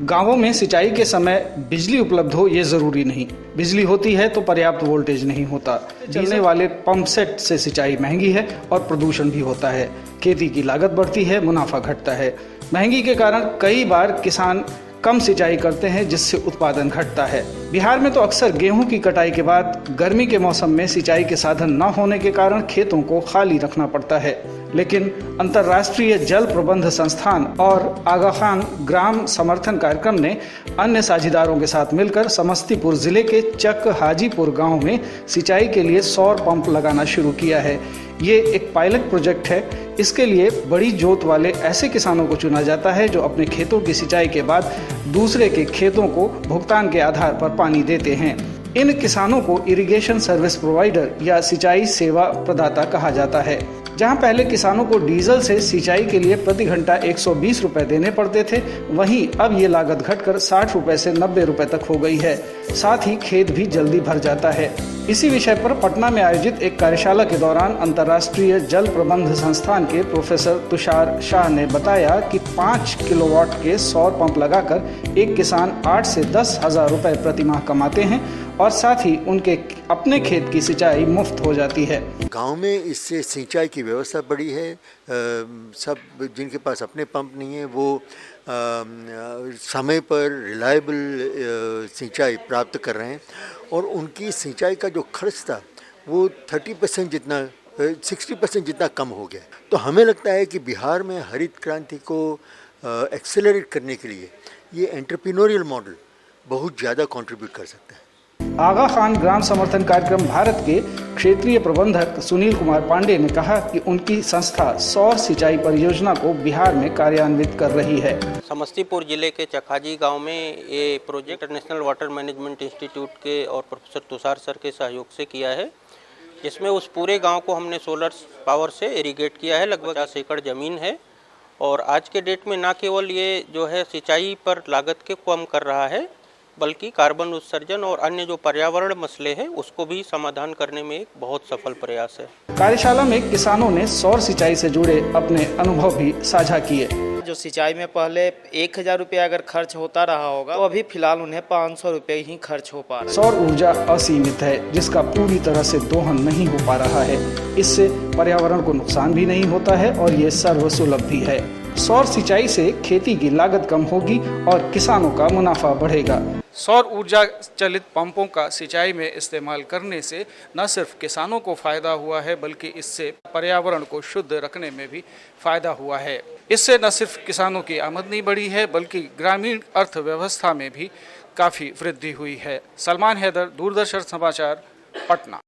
गांवों में सिंचाई के समय बिजली उपलब्ध हो ये जरूरी नहीं। बिजली होती है तो पर्याप्त वोल्टेज नहीं होता। चलने वाले पंप सेट से सिंचाई महंगी है और प्रदूषण भी होता है। खेती की लागत बढ़ती है, मुनाफा घटता है। महंगी के कारण कई बार किसान कम सिंचाई करते हैं, जिससे उत्पादन घटता है। बिहार में तो अक्सर गेहूं की कटाई के बाद गर्मी के मौसम में सिंचाई के साधन न होने के कारण खेतों को खाली रखना पड़ता है। लेकिन अंतर्राष्ट्रीय जल प्रबंध संस्थान और आगा खान ग्राम समर्थन कार्यक्रम ने अन्य साझेदारों के साथ मिलकर समस्तीपुर जिले के चक हाजीपुर गांव में सिंचाई के लिए सौर पंप लगाना शुरू किया है। ये एक पायलट प्रोजेक्ट है। इसके लिए बड़ी जोत वाले ऐसे किसानों को चुना जाता है जो अपने खेतों की सिंचाई के बाद दूसरे के खेतों को भुगतान के आधार पर पानी देते हैं। इन किसानों को इरिगेशन सर्विस प्रोवाइडर या सिंचाई सेवा प्रदाता कहा जाता है। जहां पहले किसानों को डीजल से सिंचाई के लिए प्रति घंटा 120 रुपए देने पड़ते थे, वहीं अब ये लागत घटकर 60 रुपए से 90 रुपए तक हो गई है। साथ ही खेत भी जल्दी भर जाता है। इसी विषय पर पटना में आयोजित एक कार्यशाला के दौरान अंतर्राष्ट्रीय जल प्रबंध संस्थान के प्रोफेसर तुषार शाह ने बताया कि 5 किलोवाट के सौर पंप लगाकर एक किसान 8 से 10 हजार रुपए प्रति माह कमाते हैं और साथ ही उनके अपने खेत की सिंचाई मुफ्त हो जाती है। गांव में इससे सिंचाई की व्यवस्था बड़ी है। सब जिनके पास अपने पंप नहीं है वो समय पर रिलायबल सिंचाई प्राप्त कर रहे हैं और उनकी सिंचाई का जो खर्च था वो 30% जितना 60% जितना कम हो गया। तो हमें लगता है कि बिहार में हरित क्रांति को एक्सेलरेट करने के लिए ये एंटरप्रेन्योरियल मॉडल बहुत ज़्यादा कंट्रीब्यूट कर सकता है। आगा खान ग्राम समर्थन कार्यक्रम भारत के क्षेत्रीय प्रबंधक सुनील कुमार पांडे ने कहा कि उनकी संस्था सौर सिंचाई परियोजना को बिहार में कार्यान्वित कर रही है। समस्तीपुर जिले के चकाजी गांव में ये project national water management institute के और प्रोफेसर तुषार सर के सहयोग से किया है, जिसमें उस पूरे गाँव को हमने सोलर पावर से इरीगेट किया है। लगभग 50 एकड़ जमीन है और आज के डेट में न केवल ये जो है सिंचाई पर लागत के कम कर रहा है, बल्कि कार्बन उत्सर्जन और अन्य जो पर्यावरण मसले हैं उसको भी समाधान करने में एक बहुत सफल प्रयास है। कार्यशाला में किसानों ने सौर सिंचाई से जुड़े अपने अनुभव भी साझा किए। जो सिंचाई में पहले 1000 रुपये अगर खर्च होता रहा होगा तो अभी फिलहाल उन्हें 500 रुपये ही खर्च हो पा रहा है। सौर ऊर्जा असीमित है, जिसका पूरी तरह से दोहन नहीं हो पा रहा है। इससे पर्यावरण को नुकसान भी नहीं होता है और ये सर्वसुलभ भी है। सौर सिंचाई से खेती की लागत कम होगी और किसानों का मुनाफा बढ़ेगा। सौर ऊर्जा चलित पंपों का सिंचाई में इस्तेमाल करने से न सिर्फ किसानों को फायदा हुआ है, बल्कि इससे पर्यावरण को शुद्ध रखने में भी फायदा हुआ है। इससे न सिर्फ किसानों की आमदनी बढ़ी है, बल्कि ग्रामीण अर्थव्यवस्था में भी काफी वृद्धि हुई है। सलमान हैदर, दूरदर्शन समाचार, पटना।